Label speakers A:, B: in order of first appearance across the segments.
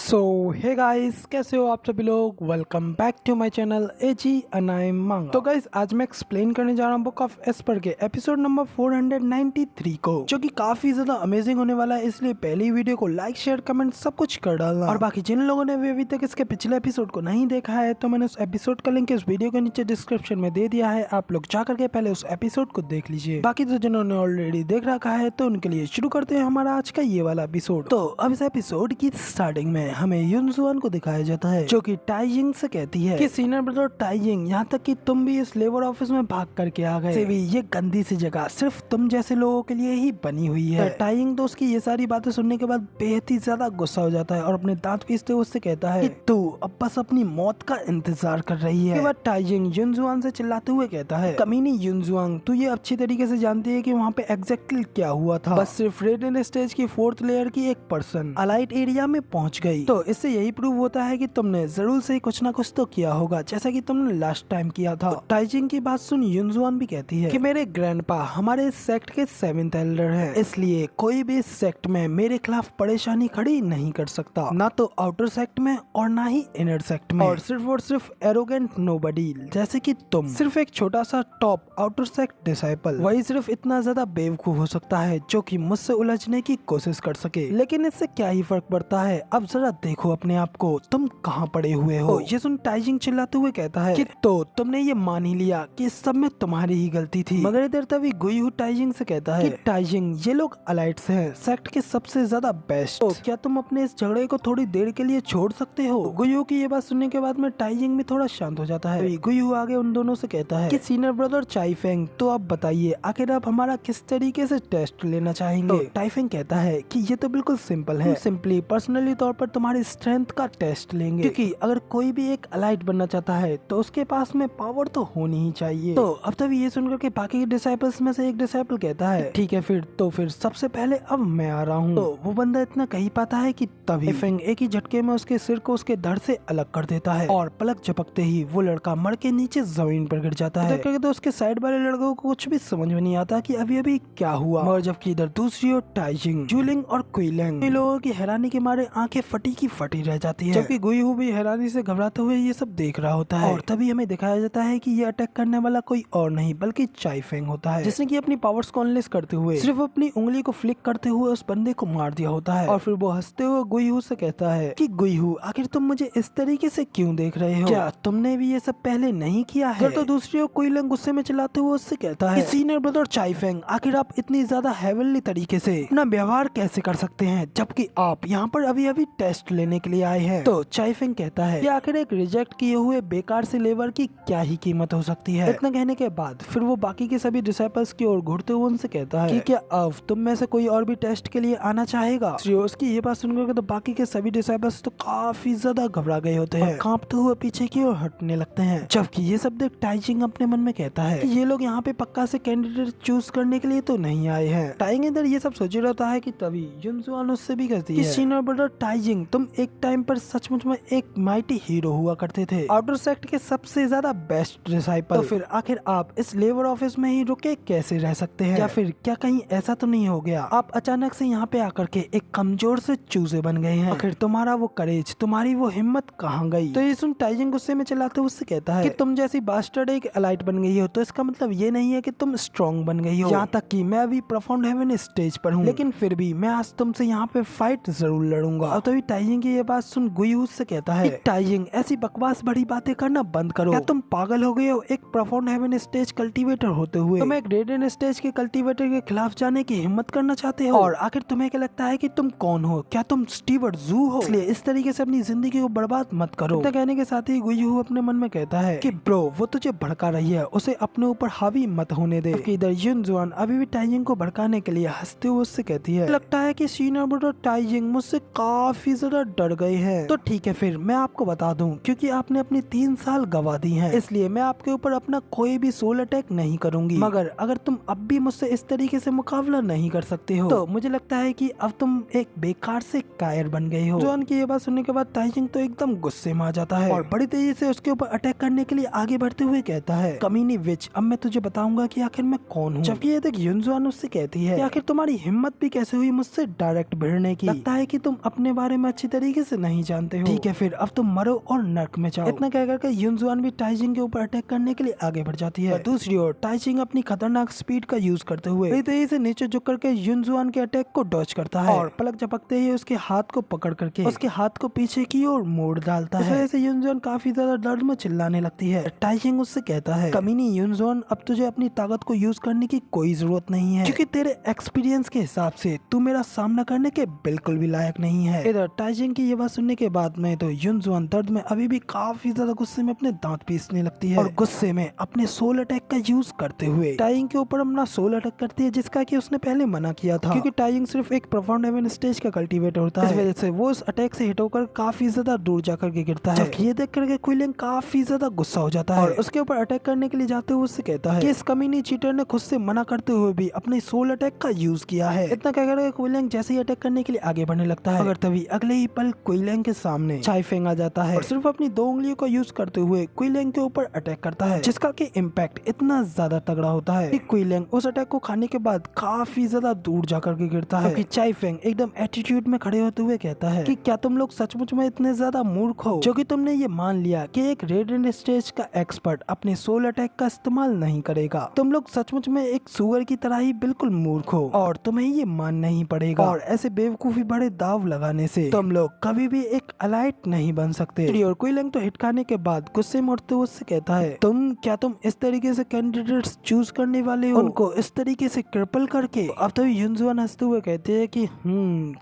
A: सो hey guys, कैसे हो आप सभी लोग। Welcome back to my channel AG anime manga. तो गाइस, आज मैं एक्सप्लेन करने जा रहा हूँ बुक ऑफ एस्पर के एपिसोड नंबर 493 को, जो कि काफी ज्यादा अमेजिंग होने वाला है। इसलिए पहली वीडियो को लाइक शेयर कमेंट सब कुछ कर डालना। और बाकी जिन लोगों ने अभी तक इसके पिछले एपिसोड को नहीं देखा है, तो मैंने उस एपिसोड का लिंक इस वीडियो के नीचे डिस्क्रिप्शन में दे दिया है। आप लोग जाकर के पहले उस एपिसोड को देख लीजिए। बाकी तो जिन्होंने ऑलरेडी देख रखा है, तो उनके लिए शुरू करते हैं हमारा आज का ये वाला एपिसोड। तो अब इस एपिसोड की स्टार्टिंग में हमें युनजुआन को दिखाया जाता है, जो कि टाइजिंग से कहती है कि सीनियर ब्रदर टाइजिंग, यहाँ तक कि तुम भी इस लेबर ऑफिस में भाग करके आ गए। ये गंदी सी जगह सिर्फ तुम जैसे लोगों के लिए ही बनी हुई है। टाइजिंग तो उसकी ये सारी बातें सुनने के बाद बेहद ही ज्यादा गुस्सा हो जाता है और अपने दांत पीसते हुए उससे कहता है कि तू अब बस अपनी मौत का इंतजार कर रही है। टाइजिंग युनजुआन से चिल्लाते हुए कहता है, कमीनी युनजुआन, तू ये अच्छी तरीके से जानती है कि वहाँ पे एग्जैक्टली क्या हुआ था। बस सिर्फ रेडियन स्टेज की 4th लेयर की एक पर्सन अलाइट एरिया में पहुँच गई, तो इससे यही प्रूव होता है कि तुमने जरूर से कुछ ना कुछ तो किया होगा, जैसा कि तुमने लास्ट टाइम किया था। टाइजिंग की बात सुन युनजुआन भी कहती है कि मेरे ग्रैंडपा हमारे सेक्ट के 7th एल्डर हैं, इसलिए कोई भी सेक्ट में मेरे खिलाफ परेशानी खड़ी नहीं कर सकता, ना तो आउटर सेक्ट में और ना ही इनर सेक्ट में। और सिर्फ एरोगेंट नोबडी जैसे कि तुम, सिर्फ एक छोटा सा टॉप आउटर सेक्ट डिसाइपल, वही सिर्फ इतना ज्यादा बेवकूफ हो सकता है जो कि मुझसे उलझने की कोशिश कर सके। लेकिन इससे क्या ही फर्क पड़ता है, अब जरा देखो अपने आप को, तुम कहाँ पड़े हुए हो। ये सुन टाइजिंग चिल्लाते हुए कहता है कि तो तुमने ये मान ही लिया कि इस सब में तुम्हारी ही गलती थी। मगर इधर तभी गुईहू टाइजिंग से कहता है कि टाइजिंग, ये लोग अलाइट्स हैं, सेक्ट के सबसे ज्यादा बेस्ट, तो क्या तुम अपने इस झगड़े को थोड़ी देर के लिए छोड़ सकते हो। गुईहू की ये बात सुनने के बाद में टाइजिंग भी थोड़ा शांत हो जाता है। गुईहू आगे उन दोनों से कहता है कि सीनियर ब्रदर चाइफेंग, तो आप बताइए आखिर आप हमारा किस तरीके से टेस्ट लेना चाहेंगे। तो टाइफेंग कहता है कि ये तो बिल्कुल सिंपल है, सिंपली पर्सनली तौर पर तुम्हारी स्ट्रेंथ का टेस्ट लेंगे, क्योंकि अगर कोई भी एक अलाइट बनना चाहता है तो उसके पास में पावर तो होनी ही चाहिए। तो अब तभी ये सुनकर के बाकी डिसाइपल्स में से एक डिसाइपल कहता है ठीक है फिर सबसे पहले अब मैं आ रहा हूँ। तो वो बंदा इतना कही पाता है कि तभी फेंग एक ही झटके में उसके सिर को उसके धड़ से अलग कर देता है और पलक झपकते ही वो लड़का मर के नीचे जमीन पर गिर जाता है। तो उसके साइड वाले लड़कों को कुछ भी समझ में नहीं आता कि अभी अभी क्या हुआ। मगर जबकि इधर दूसरी ओर टाइजिंग, जूलिंग और क्विलिंग, इन लोगों की हैरानी के मारे आंखें फटी की फटी रह जाती है, जबकि गुईहू भी हैरानी से घबराते हुए ये सब देख रहा होता है। और तभी हमें दिखाया जाता है कि ये अटैक करने वाला कोई और नहीं बल्कि चाइफेंग होता है, जिसने की अपनी पावर्स को अनलेस करते हुए सिर्फ अपनी उंगली को फ्लिक करते हुए उस बंदे को मार दिया होता है। और फिर वो हंसते हुए गुईहू से कहता है कि गुईहू, आखिर तुम मुझे इस तरीके से क्यों देख रहे हो, क्या तुमने भी ये सब पहले नहीं किया है। तो दूसरी ओर क्विलिंग गुस्से में चिल्लाते हुए उससे कहता है कि सीनियर ब्रदर चाइफेंग, आखिर आप इतनी ज्यादा हेवनली तरीके से अपना व्यवहार कैसे कर सकते हैं, जबकि आप यहाँ पर अभी अभी टेस्ट लेने के लिए आए हैं। तो चाइफेंग कहता है कि आखिर एक रिजेक्ट किए हुए बेकार से लेबर की क्या ही कीमत हो सकती है। इतना कहने के बाद फिर वो बाकी के सभी डिसाइपल्स की ओर घूरते हुए उनसे कहता है कि क्या अब तुम में से कोई और भी टेस्ट के लिए आना चाहेगा। उसकी ये बात सुनकर तो बाकी के सभी डिसाइपल्स तो काफी ज्यादा घबरा गए होते हैं, कांपते हुए पीछे की ओर हटने लगते हैं। जबकि ये सब देख टाइजिंग अपने मन में कहता है कि ये लोग यहाँ पे पक्का से कैंडिडेट चूज करने के लिए तो नहीं आए हैं। टाइजिंग इधर ये सब सोच रहा होता है कि तभी युनजुआन उससे भी कहती है, सीनियर ब्रदर टाइजिंग, तुम एक टाइम पर सचमुच में एक माइटी हीरो हुआ करते थे, आउटर सेक्ट के सबसे ज्यादा बेस्ट डिसाइपल। तो फिर आखिर आप इस लेबर ऑफिस में ही रुके कैसे रह सकते हैं, या फिर क्या कहीं ऐसा तो नहीं हो गया आप अचानक से यहाँ पे आकर के एक कमजोर से चूजे बन गए हैं। आखिर तुम्हारा वो करेज, तुम्हारी वो हिम्मत कहाँ गई। तो ये सुन टाइजिंग गुस्से में चिल्लाते हुए उससे कहता है कि तुम जैसी बास्टर्ड एक अलाइट बन गई हो, तो इसका मतलब ये नहीं है कि तुम स्ट्रॉन्ग बन गई हो। यहाँ तक कि मैं अभी प्रोफाउंड हेवन स्टेज पर हूँ, लेकिन फिर भी मैं आज तुमसे यहाँ पे फाइट जरूर लड़ूंगा। और तभी टाइजिंग की ये बात सुन गुईहू से कहता है, टाइजिंग ऐसी बकवास बड़ी बातें करना बंद करो, क्या तुम पागल हो गए हो। एक प्रोफाउंड हेवन स्टेज कल्टीवेटर होते हुए तुम एक रेडियन स्टेज के कल्टीवेटर के खिलाफ जाने की हिम्मत करना चाहते हो। और आखिर तुम्हें क्या लगता है कि तुम कौन हो, क्या तुम स्टीवर्ट जू हो। इसलिए इस तरीके से अपनी जिंदगी को बर्बाद मत करो। इतना कहने के साथ ही गुईहू अपने मन में कहता है कि ब्रो, वो तुझे भड़का रही है, उसे अपने ऊपर हावी मत होने दे। इधर युनजुआन अभी भी टाइजिंग को भड़काने के लिए हंसते हुए उससे कहती है, लगता है कि सीनियर ब्रदर टाइजिंग मुझसे काफी ज्यादा डर गए हैं। तो ठीक है फिर मैं आपको बता दूं, क्योंकि आपने अपनी 3 साल गवा दी हैं, इसलिए मैं आपके ऊपर अपना कोई भी सोल अटैक नहीं करूंगी। मगर अगर तुम अब भी मुझसे इस तरीके से मुकाबला नहीं कर सकते हो, तो मुझे लगता है कि अब तुम एक बेकार से कायर बन गए हो। जॉन की ये बात सुनने के बाद टाइजिंग तो एकदम गुस्से में आ जाता है और बड़ी तेजी से उसके ऊपर अटैक करने के लिए आगे बढ़ते हुए कहता है, कमीनी विच, अब मैं तुझे बताऊंगा कि आखिर मैं कौन हूँ। जबकि ये देख युनजुआन उससे कहती है कि आखिर तुम्हारी हिम्मत भी कैसे हुई मुझसे डायरेक्ट भिड़ने की, लगता है कि तुम अपने बारे में अच्छी तरीके से नहीं जानते हो, ठीक है फिर अब तुम मरो और नर्क में जाओ। इतना कह करके युनजुआन भी टाइजिंग के ऊपर अटैक करने के लिए आगे बढ़ जाती है। दूसरी ओर टाइजिंग अपनी खतरनाक स्पीड का यूज करते हुए तेजी से नीचे झुक करके युनजुआन के अटैक को डॉज करता है और पलक झपकते ही उसके हाथ को पकड़ करके उसके हाथ को पीछे की ओर मोड़ डालता है। इस वजह से युनजुआन काफी ज्यादा दर्द में चिल्लाने लगती है। टाइजिंग उससे कहता है, कमीनी युनजुआन, अब तुझे अपनी ताकत को यूज करने की कोई जरूरत नहीं है, क्योंकि तेरे एक्सपीरियंस के हिसाब से तू मेरा सामना करने के बिल्कुल भी लायक नहीं है। इधर टाइजिंग की ये बात सुनने के बाद में तो युनजुआन दर्द में अभी भी काफी ज्यादा गुस्से में अपने दांत पीसने लगती है और गुस्से में अपने सोल अटैक का यूज करते हुए टाइजिंग के ऊपर अपना सोल अटैक करती है, जिसका कि उसने पहले मना किया था, क्योंकि टाइजिंग सिर्फ एक प्रोफाउंड हेवन स्टेज का कल्टीवेटर होता है। इस वजह से वो उस अटैक से हिट होकर काफी ज्यादा दूर जाकर के गिरता है। ये देख करके क्विलिंग काफी ज्यादा गुस्सा हो जाता है और उसके ऊपर अटैक करने के लिए जाते हुए उससे कहता है कि इस कमीनी चीटर ने खुद से मना करते हुए भी अपने सोल अटैक का यूज किया है। इतना कहकर के क्विलिंग जैसे ही अटैक करने के लिए आगे बढ़ने लगता है, मगर तभी अगले ही पल क्विलिंग के सामने चाइफेंग आ जाता है और सिर्फ अपनी 2 उंगलियों का यूज करते हुए क्विलिंग के ऊपर अटैक करता है, जिसका कि इम्पैक्ट इतना ज्यादा तगड़ा होता है कि क्विलिंग उस अटैक को खाने के बाद काफी ज्यादा दूर जाकर के गिरता है। चाइफेंग एकदम एटीट्यूड में खड़े होते हुए कहता है कि क्या तुम लोग सचमुच में इतने ज्यादा मूर्ख हो जो कि तुमने ये मान लिया कि एक रेड एंड स्टेज का एक्सपर्ट अपने सोल अटैक का इस्तेमाल नहीं करेगा। तुम लोग सचमुच में एक सुअर की तरह ही बिल्कुल मूर्ख हो और तुम्हें ये मानना ही पड़ेगा, और ऐसे बेवकूफी बड़े दाव लगाने से तुम लोग कभी भी एक अलाइट नहीं बन सकते। और क्विलिंग तो हिट खाने के बाद गुस्से में उठते हुए उससे कहता है, तुम इस तरीके से कैंडिडेट्स चूज करने वाले हो, उनको इस तरीके से क्रिपल करके। अब तो युनजुआन हंसते हुए कहते हैं कि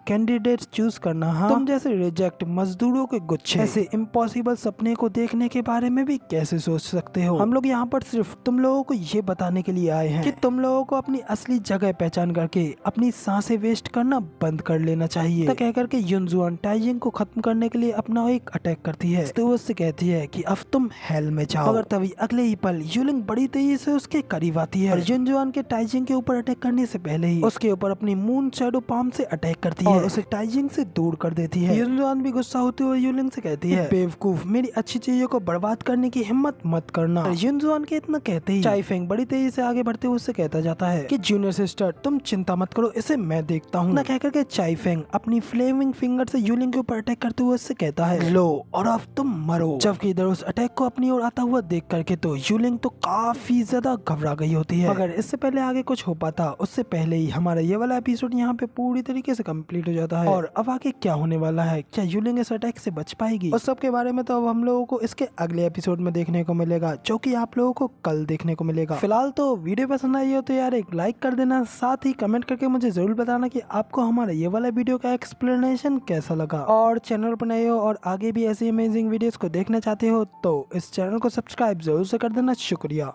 A: कैंडिडेट्स चूज करना, हाँ, तुम जैसे रिजेक्ट मजदूरों के गुच्छे ऐसे इम्पॉसिबल सपने को देखने के बारे में भी कैसे सोच सकते हो। हम लोग यहाँ पर सिर्फ तुम लोगों को ये बताने के लिए आए हैं कि तुम लोगों को अपनी असली जगह पहचान करके अपनी सांसें वेस्ट करना बंद कर लेना चाहिए। तो कहकर के युनजुआन टाइजिंग को खत्म करने के लिए अपना एक अटैक करती है, तो उससे कहती है कि अब तुम हेल में जाओ। मगर तभी अगले ही पल युलिंग बड़ी तेजी से उसके करीब आती है और युनजुआन के टाइजिंग के ऊपर अटैक करने से पहले ही उसके ऊपर अपनी मून शैडो पाम से अटैक करती है और उसे टाइजिंग से दूर कर देती है। युनजुआन भी गुस्सा होते हुए युलिंग से कहती है, बेवकूफ, मेरी अच्छी चीजों को बर्बाद करने की हिम्मत मत करना। युनजुआन के इतना कहते ही चाइफेंग बड़ी तेजी से आगे बढ़ते हुए उससे कहता जाता है कि जूनियर सिस्टर, तुम चिंता मत करो, इसे मैं देखता हूँ। ना कहकर के चाइफेंग अपनी फ्लेमिंग फिंगर से युलिंग के ऊपर अटैक करते हुए उससे कहता है, लो और अब तुम मरो। जबकि इधर उस अटैक को अपनी ओर आता हुआ देख करके तो युलिंग तो काफी ज्यादा घबरा गई होती है। अगर इससे पहले आगे कुछ हो पाता, उससे पहले ही हमारा ये वाला एपिसोड यहाँ पे पूरी तरीके से कंप्लीट हो जाता है। और अब आगे क्या होने वाला है, क्या युलिंग इस अटैक से बच पाएगी, उस सब के बारे में तो अब हम लोगों को इसके अगले एपिसोड में देखने को मिलेगा, जो कि आप लोगों को कल देखने को मिलेगा। फिलहाल तो वीडियो पसंद आई हो तो यार एक लाइक कर देना, साथ ही कमेंट करके मुझे जरूर बताना कि आपको हमारा ये वाला वीडियो का एक्सप्लेनेशन कैसा लगा। और चैनल पर नए हो और आगे भी ऐसी अमेजिंग वीडियोस को देखना चाहते हो तो इस चैनल को सब्सक्राइब जरूर से कर देना। शुक्रिया।